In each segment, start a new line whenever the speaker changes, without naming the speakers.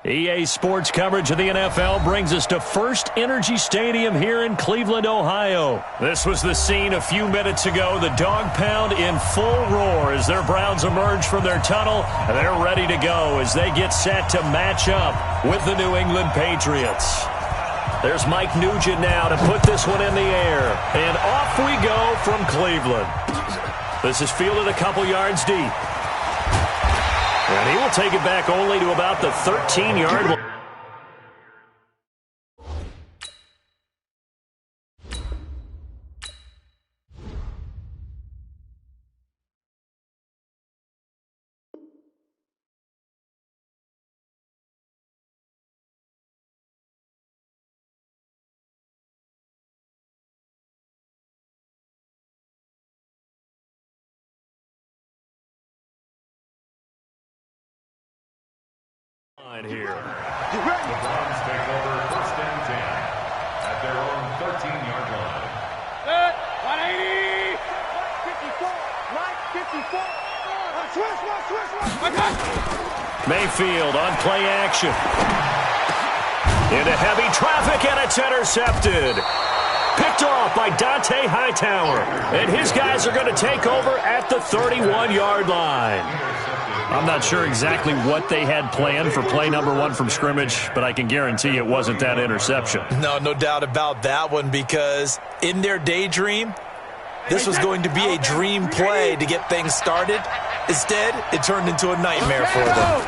EA Sports coverage of the NFL brings us to First Energy Stadium here in Cleveland, Ohio. This was the scene a few minutes ago. The dog pound in full roar as their Browns emerge from their tunnel. And they're ready to go as they get set to match up with the New England Patriots. There's Mike Nugent now to put this one in the air. And off we go from Cleveland. This is fielded a couple yards deep. And he will take it back only to about the 13-yard line. Here.
The Browns take over first and 10 at their own 13-yard line.
Good. 180. 154. Switch.
Mayfield on play action. Into heavy traffic, and it's intercepted. Picked off by Dante Hightower. And his guys are going to take over at the 31-yard line. I'm not sure exactly what they had planned for play number one from scrimmage, but I can guarantee it wasn't that interception.
No doubt about that one, because in their daydream, this was going to be a dream play to get things started. Instead, it turned into a nightmare for them.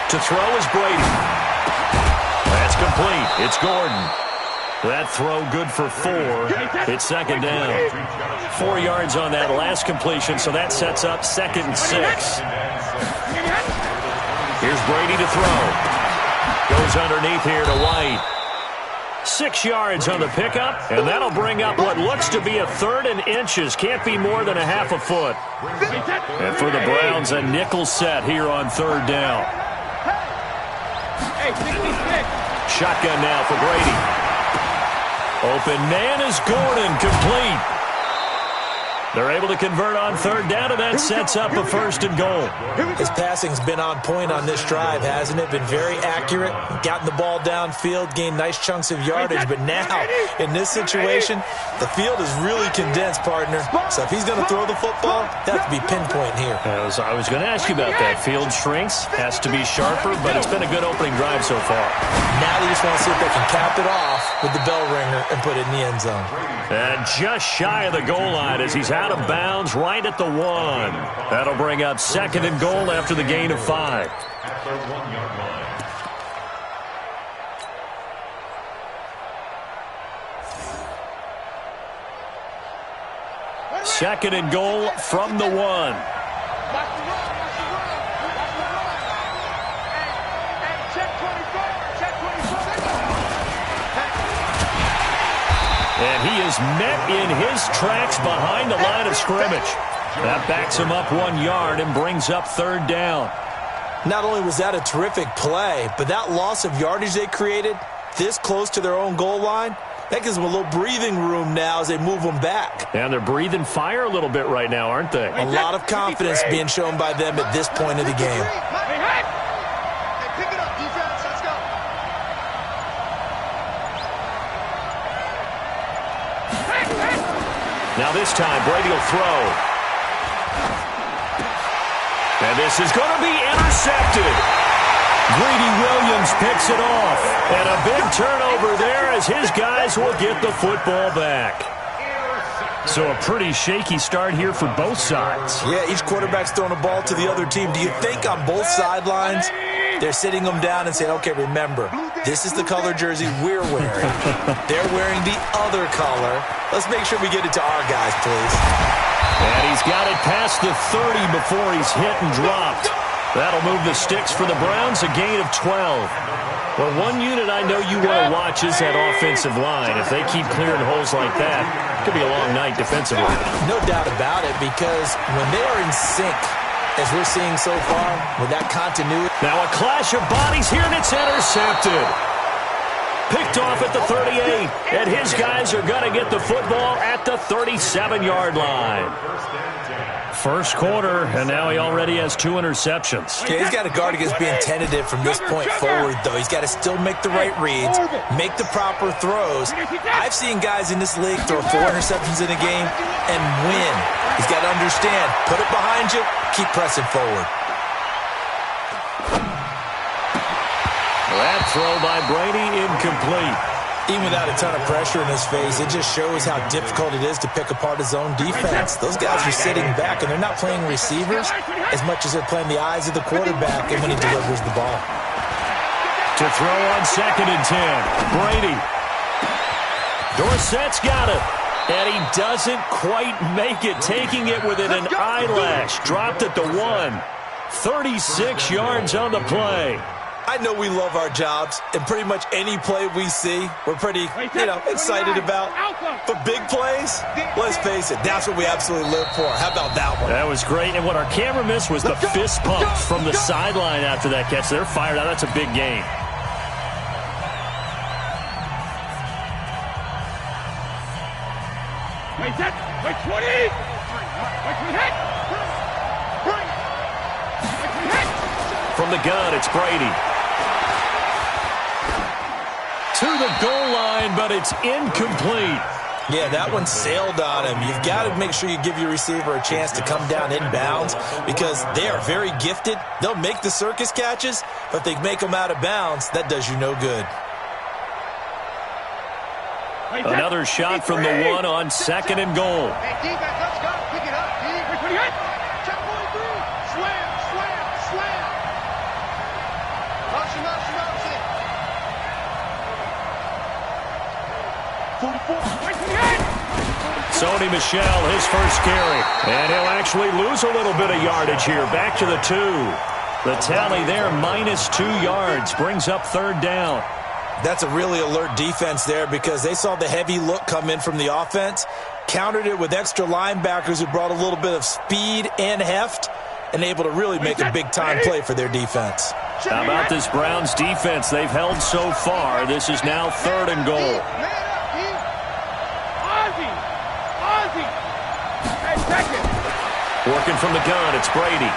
To throw is Brady. That's complete. It's Gordon. That throw good for 4. It's second down. 4 yards on that last completion, so that sets up 2nd and 6. Here's Brady to throw. Goes underneath here to White. 6 yards on the pickup, and that'll bring up what looks to be a 3rd and inches. Can't be more than a half a foot. And for the Browns, a nickel set here on 3rd down. Shotgun now for Brady. Open man is Gordon, complete. They're able to convert on 3rd down, and that sets up a 1st and goal.
His passing's been on point on this drive, hasn't it? Been very accurate, gotten the ball downfield, gained nice chunks of yardage. But now, in this situation, the field is really condensed, partner. So if he's going to throw the football, that has to be pinpoint here.
I was going to ask you about that. Field shrinks, has to be sharper, but it's been a good opening drive so far.
Now they just want to see if they can cap it off with the bell ringer and put it in the end zone.
And just shy of the goal line as he's out of bounds right at the 1. That'll bring up 2nd and goal after the gain of 5.
At their 1-yard line.
Second and goal from the 1. And he is met in his tracks behind the line of scrimmage. That backs him up 1 yard and brings up 3rd down.
Not only was that a terrific play, but that loss of yardage they created this close to their own goal line, that gives them a little breathing room now as they move them back.
And they're breathing fire a little bit right now, aren't they?
A lot of confidence being shown by them at this point of the game.
Now this time, Brady will throw. And this is going to be intercepted. Greedy Williams picks it off. And a big turnover there as his guys will get the football back. So a pretty shaky start here for both sides.
Yeah, each quarterback's throwing a ball to the other team. Do you think on both sidelines they're sitting them down and saying, okay, remember, this is the color jersey we're wearing. They're wearing the other color. Let's make sure we get it to our guys, please.
And he's got it past the 30 before he's hit and dropped. That'll move the sticks for the Browns, a gain of 12. Well, one unit I know you want to watch is that offensive line. If they keep clearing holes like that, it could be a long night defensively.
No doubt about it, because when they are in sync, as we're seeing so far, with that continuity.
Now a clash of bodies here, and it's intercepted. picked off at the 38. And his guys are going to get the football at the 37-yard line. First quarter, and now he already has 2 interceptions.
Yeah, he's got to guard against being tentative from this point forward, though. He's got to still make the right reads, make the proper throws. I've seen guys in this league throw 4 interceptions in a game and win. He's got to understand, put it behind you, keep pressing forward.
That throw by Brady incomplete.
Even without a ton of pressure in his face, it just shows how difficult it is to pick apart his own defense. Those guys are sitting back, and they're not playing receivers as much as they're playing the eyes of the quarterback and when he delivers the ball.
To throw on 2nd and 10, Brady. Dorsett's got it, and he doesn't quite make it, taking it within an eyelash. Dropped at the 1. 36 yards on the play.
I know we love our jobs, and pretty much any play we see, we're pretty, excited about. But big plays, let's face it, that's what we absolutely live for. How about that one?
That was great, and what our camera missed was the fist pump from the sideline after that catch. They're fired out. That's a big game.
Wait, set. Wait, 20. Wait, hit.
From the gun, it's Brady. To the goal line, but it's incomplete.
Yeah, that one sailed on him. You've got to make sure you give your receiver a chance to come down inbounds because they are very gifted. They'll make the circus catches, but if they make them out of bounds, that does you no good.
Another shot from the 1 on 2nd and goal.
Hey, defense, let's go. Pick it up, D. Wait, hit. Check 43. Slam. Motion. 44. Wait, hit.
Sony Michel, his first carry. And he'll actually lose a little bit of yardage here. Back to the 2. The tally there, -2 yards. Brings up 3rd down.
That's a really alert defense there because they saw the heavy look come in from the offense, countered it with extra linebackers who brought a little bit of speed and heft, and able to really make a big-time play for their defense.
How about this Browns defense? They've held so far. This is now 3rd and goal.
Ozzy. Hey, second.
Working from the gun, it's Brady.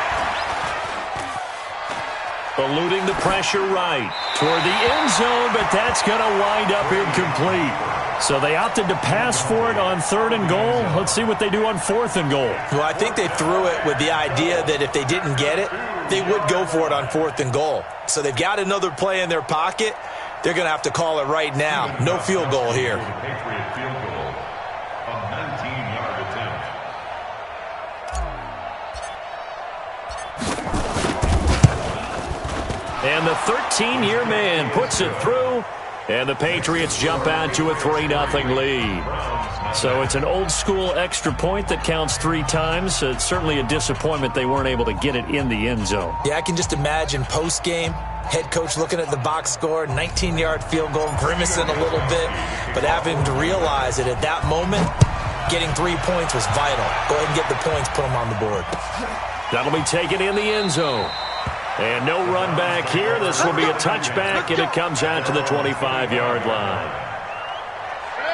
Eluding the pressure right toward the end zone, but that's going to wind up incomplete. So they opted to pass for it on 3rd and goal. Let's see what they do on 4th and goal.
Well, I think they threw it with the idea that if they didn't get it, they would go for it on 4th and goal. So they've got another play in their pocket. They're going to have to call it right now. No field goal here.
Patriot field goal, a 19-yard attempt.
And the 13-year man puts it through, and the Patriots jump out to a 3-0 lead. So it's an old-school extra point that counts 3 times. It's certainly a disappointment they weren't able to get it in the end zone.
Yeah, I can just imagine post-game, head coach looking at the box score, 19-yard field goal, grimacing a little bit, but having to realize that at that moment, getting 3 points was vital. Go ahead and get the points, put them on the board.
That'll be taken in the end zone. And no run back here. This will be a touchback, and it comes out to the 25-yard line.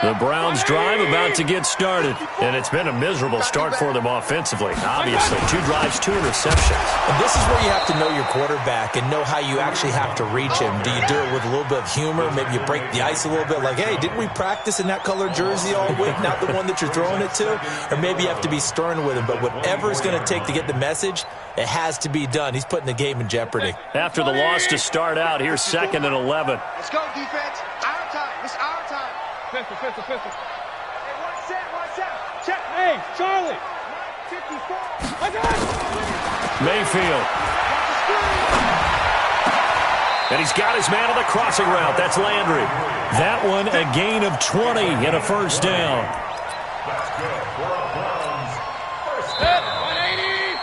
The Browns drive about to get started, and it's been a miserable start for them offensively. Obviously, 2 drives, 2 interceptions.
And this is where you have to know your quarterback and know how you actually have to reach him. Do you do it with a little bit of humor? Maybe you break the ice a little bit like, hey, didn't we practice in that color jersey all week, not the one that you're throwing it to? Or maybe you have to be stern with him. But whatever it's going to take to get the message, it has to be done. He's putting the game in jeopardy.
After the loss to start out, here's 2nd and 11.
Let's go, defense. Our time. It's our time. Pistol. Hey, one set. Check. Hey, Charlie. 54.
Mayfield. And he's got his man on the crossing route. That's Landry. That one, a gain of 20 and a first down.
That's good for a Browns first
Set.
down.
180.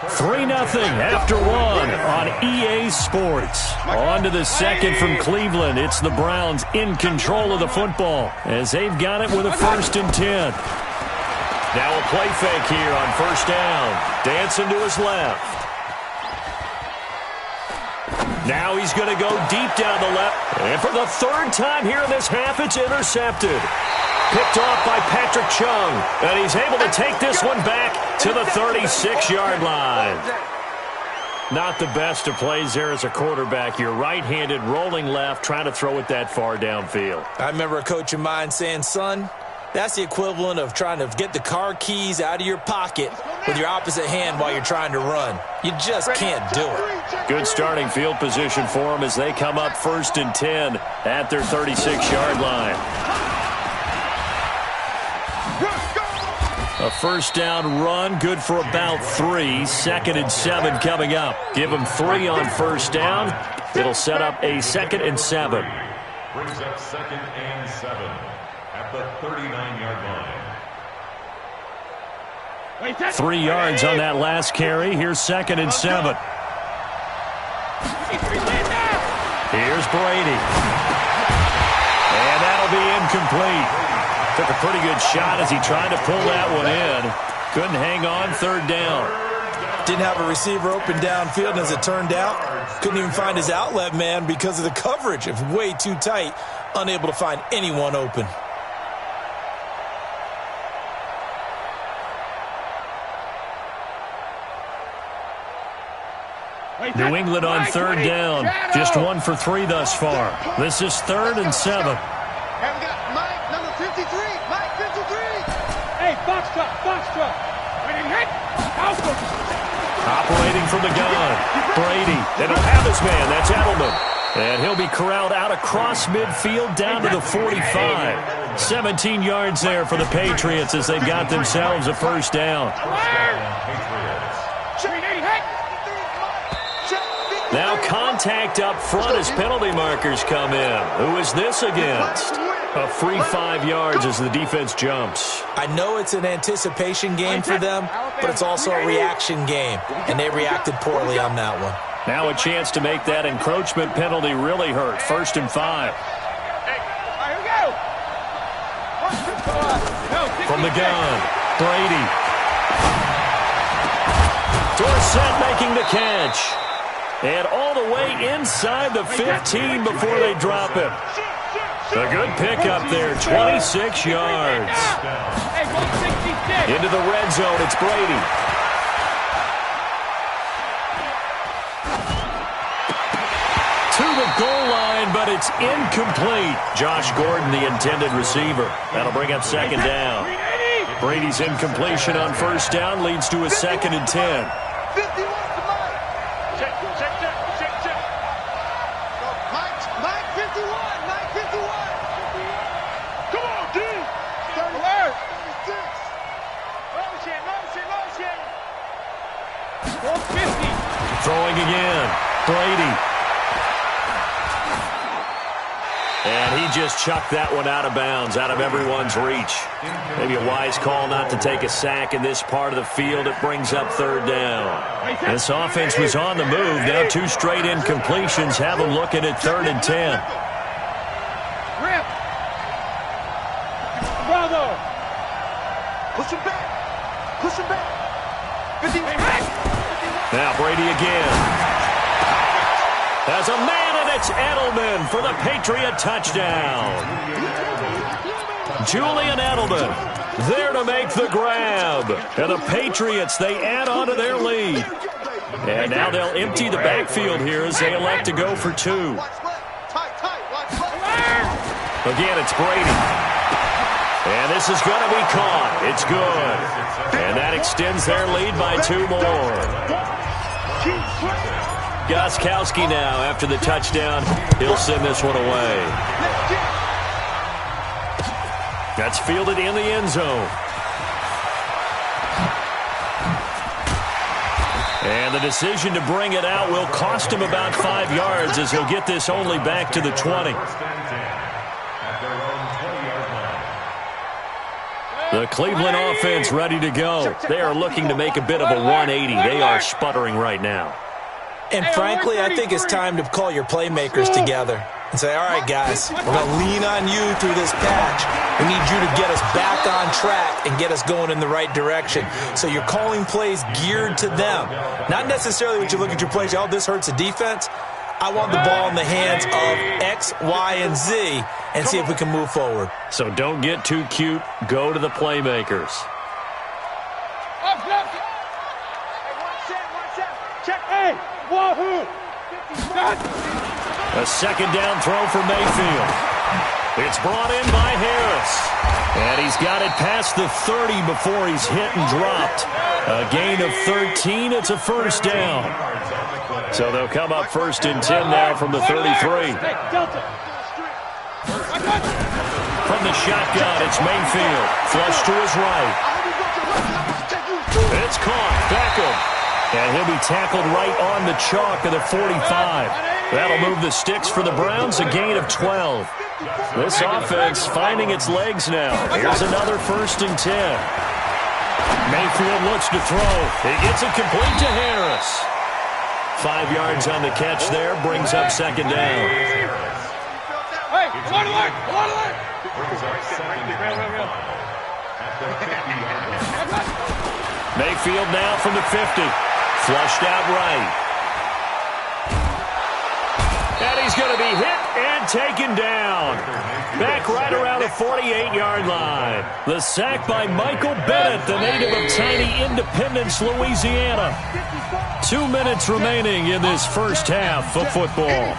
3-0 after 1 on EA Sports. On to the second from Cleveland. It's the Browns in control of the football as they've got it with a 1st and 10. Now a play fake here on first down. Dancing to his left. Now he's going to go deep down the left. And for the third time here in this half, it's intercepted. Picked off by Patrick Chung. And he's able to take this one back to the 36-yard line. Not the best of plays there as a quarterback. You're right-handed, rolling left, trying to throw it that far downfield.
I remember a coach of mine saying, son, that's the equivalent of trying to get the car keys out of your pocket with your opposite hand while you're trying to run. You just can't do it.
Good starting field position for them as they come up 1st and 10 at their 36-yard line. A first down run, good for about 3. 2nd and 7 coming up. Give them 3 on first down. It'll set up a 2nd and 7.
Brings up 2nd and 7 at the 39-yard line.
3 yards on that last carry. Here's 2nd and 7. Here's Brady. And that'll be incomplete. Took a pretty good shot as he tried to pull that one in. Couldn't hang on, 3rd down.
Didn't have a receiver open downfield, and as it turned out, couldn't even find his outlet man because of the coverage. It was way too tight, unable to find anyone open.
New England on 3rd down. Just 1 for 3 thus far. This is 3rd and 7.
And we got Mike, number 53. Mike, 53. Hey, box truck. Ready, hit.
Operating from the gun. Brady. They don't have his man. That's Edelman. And he'll be corralled out across midfield down to the 45. 17 yards there for the Patriots as they've got themselves a first down. Now contact up front as penalty markers come in. Who is this against? A free 5 yards as the defense jumps.
I know it's an anticipation game for them, but it's also a reaction game, and they reacted poorly on that one.
Now a chance to make that encroachment penalty really hurt. 1st and 5. From the gun, Brady. Dorsett making the catch. And all the way inside the 15 before they drop him. A good pickup there, 26 yards. Into the red zone, it's Brady. To the goal line, but it's incomplete. Josh Gordon, the intended receiver. That'll bring up 2nd down. Brady's incompletion on first down leads to a 2nd and 10. Throwing again, Brady. And he just chucked that one out of bounds, out of everyone's reach. Maybe a wise call not to take a sack in this part of the field. It brings up 3rd down. This offense was on the move. Now 2 straight incompletions have them looking at 3rd and 10.
Bravo. Push him back. 50.
Now Brady again. Has a man, and it's Edelman for the Patriot touchdown. Julian Edelman there to make the grab. And the Patriots, they add on to their lead. And now they'll empty the backfield here as they elect to go for 2. Again, it's Brady. And this is going to be caught. It's good. And that extends their lead by 2 more. Gostkowski now, after the touchdown, he'll send this one away. That's fielded in the end zone. And the decision to bring it out will cost him about 5 yards as he'll get this only back to the 20. The Cleveland offense ready to go. They are looking to make a bit of a 180. They are sputtering right now.
And frankly, I think it's time to call your playmakers together and say, all right, guys, we're going to lean on you through this patch. We need you to get us back on track and get us going in the right direction. So you're calling plays geared to them. Not necessarily what you look at your plays, oh, this hurts the defense. I want the ball in the hands of X, Y, and Z and see if we can move forward.
So don't get too cute. Go to the playmakers.
Check A. Wahoo.
A second down throw for Mayfield. It's brought in by Harris. And he's got it past the 30 before he's hit and dropped. A gain of 13. It's a first down. So they'll come up 1st and 10 now from the 33. From the shotgun, it's Mayfield. Flush to his right. It's caught. Beckham. And he'll be tackled right on the chalk of the 45. That'll move the sticks for the Browns, a gain of 12. This offense finding its legs now. Here's another 1st and 10. Mayfield looks to throw. He gets it complete to Harris. 5 yards on the catch there, brings up 2nd down.
Hey, come on.
Mayfield now from the 50. Flushed out right. And he's going to be hit and taken down. Back right around the 48-yard line. The sack by Michael Bennett, the native of tiny Independence, Louisiana. 2 minutes remaining in this first half of football.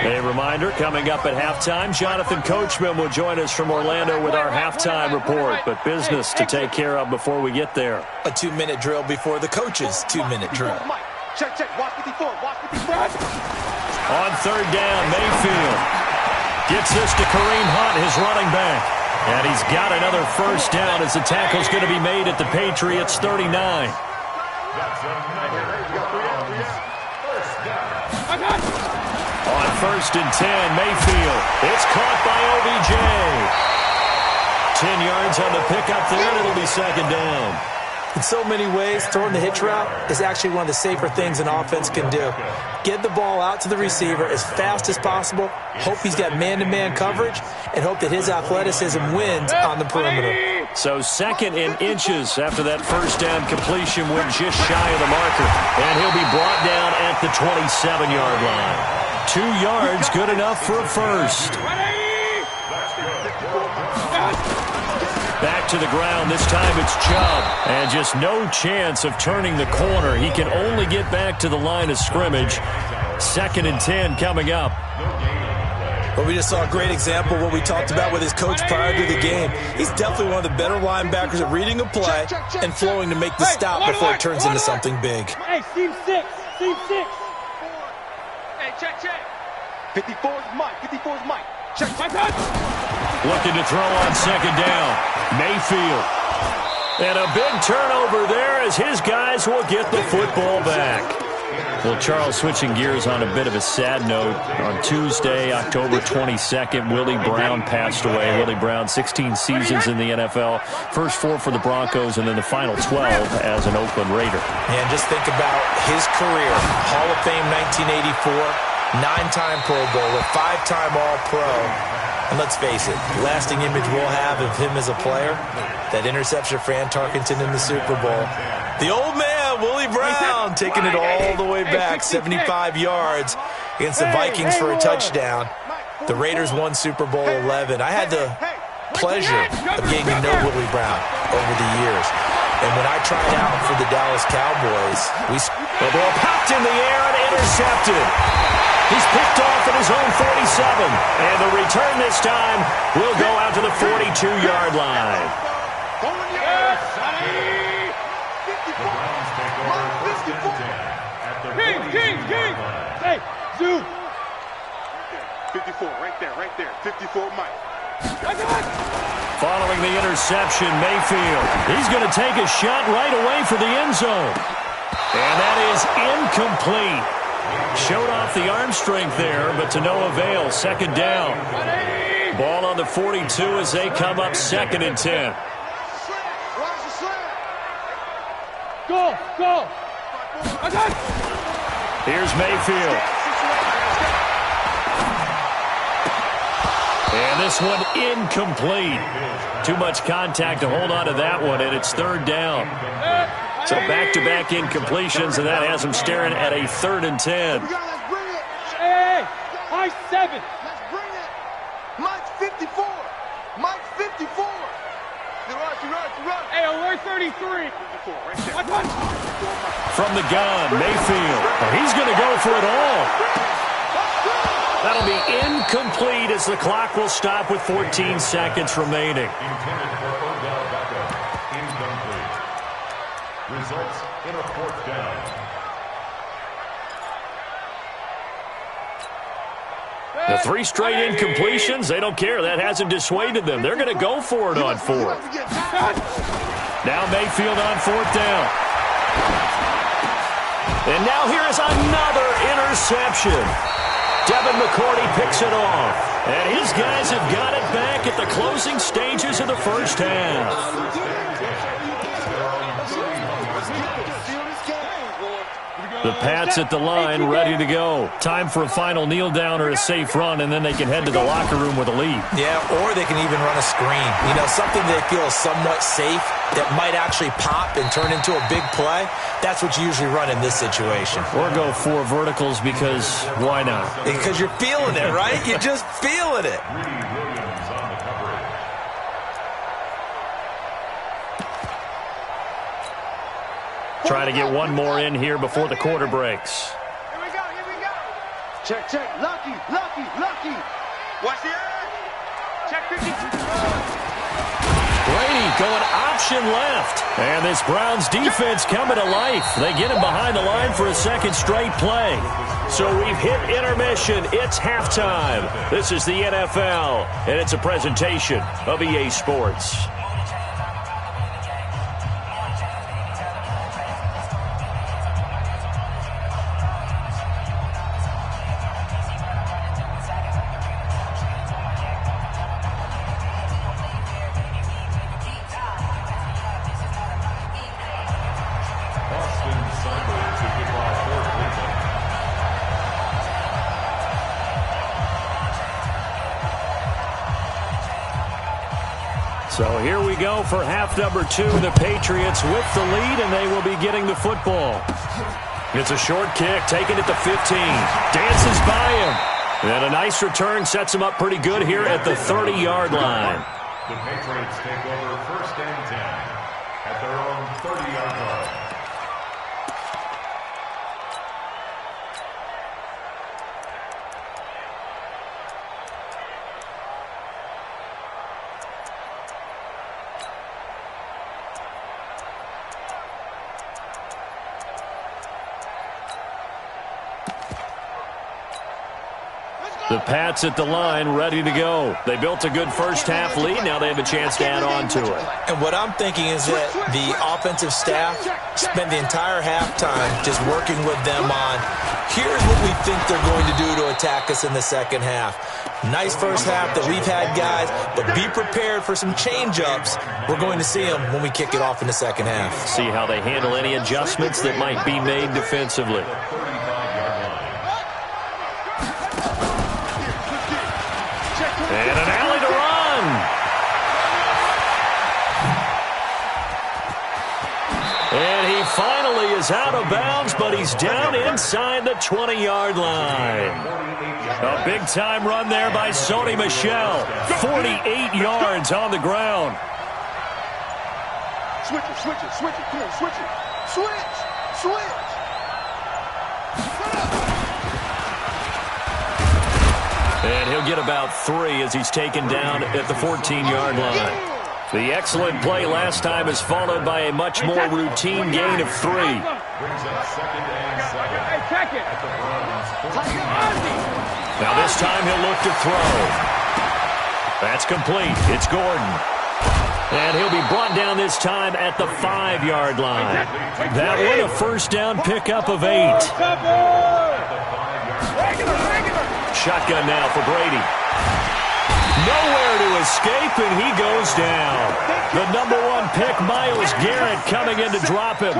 A reminder, coming up at halftime, Jonathan Coachman will join us from Orlando with our halftime report, but business to take care of before we get there.
A 2-minute drill before the coach's 2-minute drill.
Check. Watch 54.
On 3rd down, Mayfield gets this to Kareem Hunt, his running back. And he's got another first down as the tackle's going to be made at the Patriots' 39. On 1st and 10, Mayfield. It's caught by OBJ. 10 yards on the pickup there, and it'll be 2nd down.
In so many ways, throwing the hitch route is actually one of the safer things an offense can do. Get the ball out to the receiver as fast as possible, hope he's got man-to-man coverage, and hope that his athleticism wins on the perimeter.
So 2nd and inches after that first down completion went just shy of the marker. And he'll be brought down at the 27-yard line. 2 yards, good enough for a first. Back to the ground. This time it's Chubb. And just no chance of turning the corner. He can only get back to the line of scrimmage. 2nd and 10 coming up.
Well, we just saw a great example of what we talked about with his coach prior to the game. He's definitely one of the better linebackers at reading a play and flowing to make the stop before it turns into something big.
Hey, Steve 6. Hey, check. 54's Mike. Check.
Looking to throw on 2nd down. Mayfield. And a big turnover there as his guys will get the football back. Well, Charles, switching gears on a bit of a sad note. On Tuesday, October 22nd, Willie Brown passed away. Willie Brown, 16 seasons in the NFL. First 4 for the Broncos and then the final 12 as an Oakland Raider.
And just think about his career. Hall of Fame 1984, 9-time Pro Bowler, 5-time All-Pro. And let's face it, the lasting image we'll have of him as a player, that interception of Fran Tarkenton in the Super Bowl. The old man, Willie Brown, taking it all the way back, 75 yards against the Vikings for a touchdown. The Raiders won Super Bowl 11. I had the pleasure of getting to know Willie Brown over the years. And when I tried out for the Dallas Cowboys,
the ball popped in the air and intercepted. He's picked off at his own 47. And the return this time will go out to the 42-yard line.
King. Hey, Zoo. 54, right there. 54, Mike.
Following the interception, Mayfield. He's going to take a shot right away for the end zone. And that is incomplete. Showed off the arm strength there, but to no avail. 2nd down. Ball on the 42 as they come up 2nd and 10.
Go.
Here's Mayfield. And this one incomplete. Too much contact to hold on to that one, and it's 3rd down. So back-to-back incompletions, and that has him staring at a 3rd and 10.
Let's bring it. Mike's 54. Mike's 54. Run. Hey, alert 33.
From the gun, Mayfield. He's going to go for it all. That'll be incomplete as the clock will stop with 14 seconds remaining.
Intended for Odell Beckham. Incomplete. Results in a 4th down.
The 3 straight incompletions, they don't care. That hasn't dissuaded them. They're going to go for it on 4th. Now Mayfield on 4th down. And now here is another interception. Devin McCourty picks it off. And his guys have got it back at the closing stages of the first half. The Pats at the line, ready to go. Time for a final kneel down or a safe run, and then they can head to the locker room with a lead.
Yeah, or they can even run a screen. You know, something they feel is somewhat safe that might actually pop and turn into a big play. That's what you usually run in this situation.
Or go 4 verticals because why not?
Because you're feeling it, right? You're just feeling it.
Williams on the coverage.
Trying to get one more in here before the quarter breaks.
Here we go. Check. Lucky. Watch the edge. Check 50.
Brady going option left. And this Browns defense coming to life. They get him behind the line for a second straight play. So we've hit intermission. It's halftime. This is the NFL, and it's a presentation of EA Sports. So here we go for half number 2. The Patriots with the lead, and they will be getting the football. It's a short kick, taken at the 15. Dances by him. And a nice return sets him up pretty good here at the 30-yard line.
The Patriots take over 1st and 10 at their own 30-yard line.
The Pats at the line, ready to go. They built a good first half lead. Now they have a chance to add on to it.
And what I'm thinking is that the offensive staff spent the entire halftime just working with them on, here's what we think they're going to do to attack us in the second half. Nice first half that we've had, guys, but be prepared for some change-ups. We're going to see them when we kick it off in the second half.
See how they handle any adjustments that might be made defensively. And an alley to run. And he finally is out of bounds, but he's down inside the 20-yard line. A big-time run there by Sony Michel. 48 yards on the ground.
Switch it. Come on, switch it. Switch.
And he'll get about 3 as he's taken down at the 14-yard line. The excellent play last time is followed by a much more routine gain of 3.
Brings up 2nd and 7.
Hey, check it.
At the Browns'
Now this time he'll look to throw. That's complete. It's Gordon. And he'll be brought down this time at the 5-yard line. That one a first down pickup of 8. Shotgun now for Brady. Nowhere to escape, and he goes down. The #1 pick, Myles Garrett, coming in to drop him.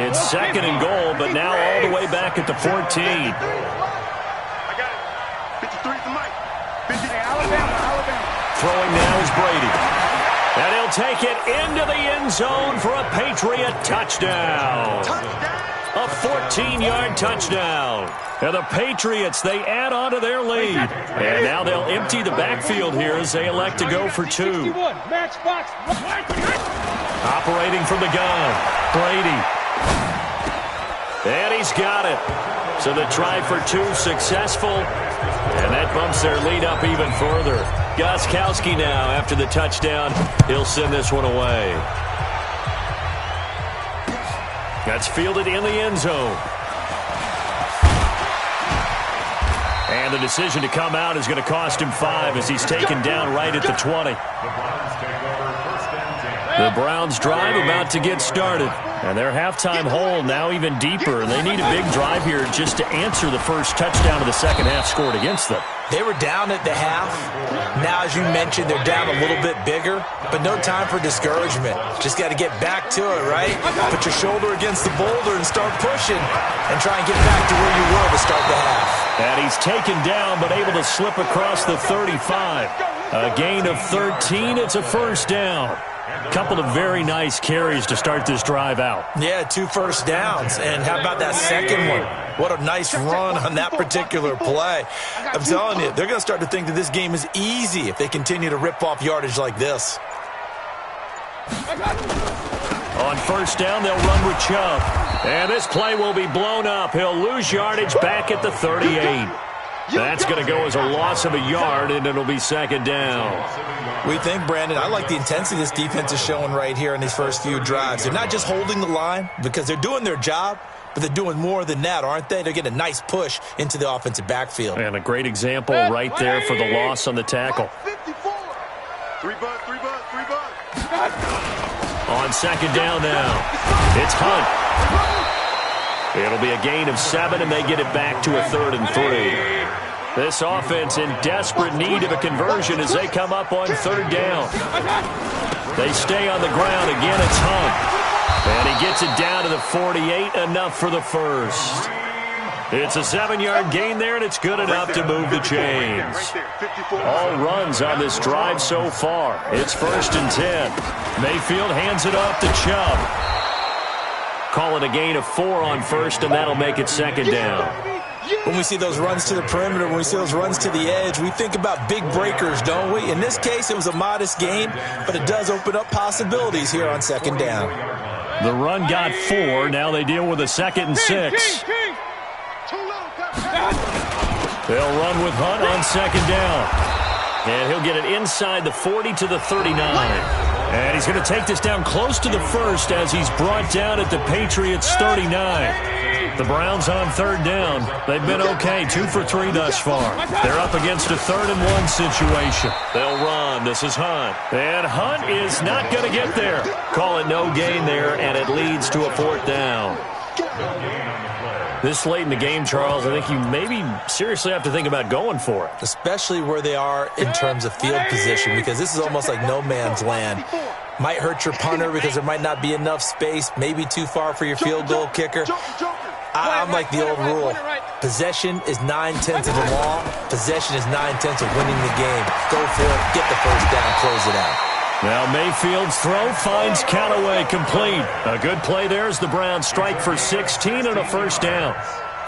It's 2nd and goal, but now all the way back at the 14.
I got it. 53 to Mike. 50 Alabama.
Throwing now is Brady. And he'll take it into the end zone for a Patriot touchdown. A 14-yard touchdown. And the Patriots, they add on to their lead. And now they'll empty the backfield here as they elect to go for 2. Operating from the gun, Brady. And he's got it. So the try for 2 successful. And that bumps their lead up even further. Gostkowski now, after the touchdown, he'll send this one away. That's fielded in the end zone. And the decision to come out is going to cost him 5 as he's taken down right at the 20. The Browns drive about to get started. And their halftime hole now even deeper. And they need a big drive here just to answer the first touchdown of the second half scored against them.
They were down at the half. Now, as you mentioned, they're down a little bit bigger, but no time for discouragement. Just got to get back to it, right? Put your shoulder against the boulder and start pushing and try and get back to where you were to start the half.
And he's taken down but able to slip across the 35. A gain of 13. It's a first down. Couple of very nice carries to start this drive out.
Yeah, 2 first downs. And how about that second one? What a nice run on that particular play. I'm telling you, they're going to start to think that this game is easy if they continue to rip off yardage like this.
On first down, they'll run with Chubb. And this play will be blown up. He'll lose yardage back at the 38. That's going to go as a loss of a yard, and it'll be second down.
We think, Brandon, I like the intensity this defense is showing right here in these first few drives. They're not just holding the line because they're doing their job, but they're doing more than that, aren't they? They're getting a nice push into the offensive backfield.
And a great example right there for the loss on the tackle.
3 bucks.
On second down now, it's Hunt. It'll be a gain of 7, and they get it back to a 3rd and 3. This offense in desperate need of a conversion as they come up on 3rd down. They stay on the ground. Again, it's Hunt. And he gets it down to the 48, enough for the first. It's a 7-yard gain there, and it's good enough to move the chains. All runs on this drive so far. It's 1st and 10. Mayfield hands it off to Chubb. Call it a gain of 4 on first, and that'll make it second down.
When we see those runs to the perimeter, when we see those runs to the edge, we think about big breakers, don't we? In this case, it was a modest gain, but it does open up possibilities here on second down.
The run got 4. Now they deal with a 2nd and 6. They'll run with Hunt on second down. And he'll get it inside the 40 to the 39. And he's going to take this down close to the 1st as he's brought down at the Patriots' 39. The Browns on 3rd down. They've been okay, 2 for 3 thus far. They're up against a 3rd and 1 situation. They'll run. This is Hunt. And Hunt is not going to get there. Call it no gain there, and it leads to a 4th down. This late in the game, Charles, I think you maybe seriously have to think about going for it.
Especially where they are in terms of field position, because this is almost like no man's land. Might hurt your punter because there might not be enough space, maybe too far for your field goal kicker. I'm like the old rule. Possession is 9/10 of the law. Possession is 9/10 of winning the game. Go for it, get the first down, close it out.
Now Mayfield's throw finds Callaway complete. A good play there as the Browns strike for 16 and a first down.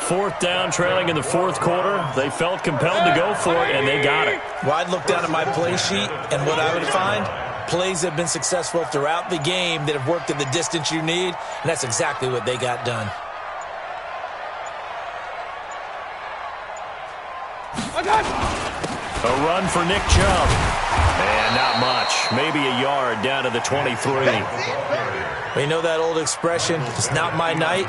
4th down, trailing in the 4th quarter. They felt compelled to go for it, and they got it.
Well, I'd look down at my play sheet, and what I would find, plays that have been successful throughout the game that have worked at the distance you need, and that's exactly what they got done.
A run for Nick Chubb. And not much. Maybe a yard down to the 23.
We know that old expression, it's not my night.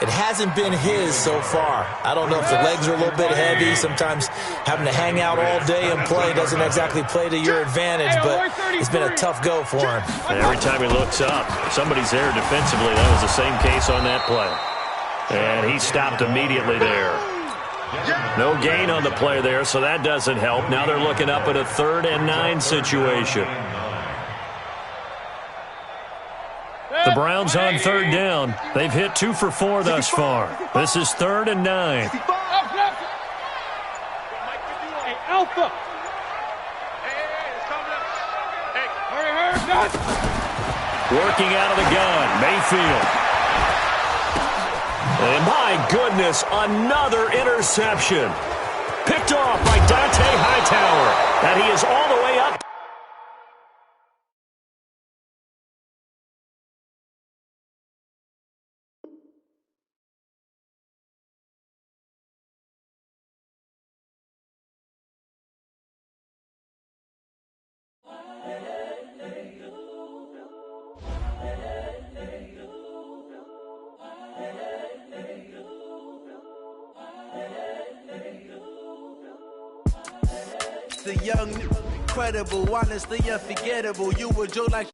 It hasn't been his so far. I don't know if the legs are a little bit heavy. Sometimes having to hang out all day and play doesn't exactly play to your advantage, but it's been a tough go for him.
And every time he looks up, somebody's there defensively. That was the same case on that play. And he stopped immediately there. No gain on the play there, so that doesn't help. Now they're looking up at a 3rd and 9 situation. The Browns on 3rd down. They've hit 2 for 4 thus far. This is 3rd and 9.
Alpha.
Working out of the gun, Mayfield. And my goodness, another interception. Picked off by Dante Hightower. And he is all the way up.
The young, incredible, honestly unforgettable. You were Joe like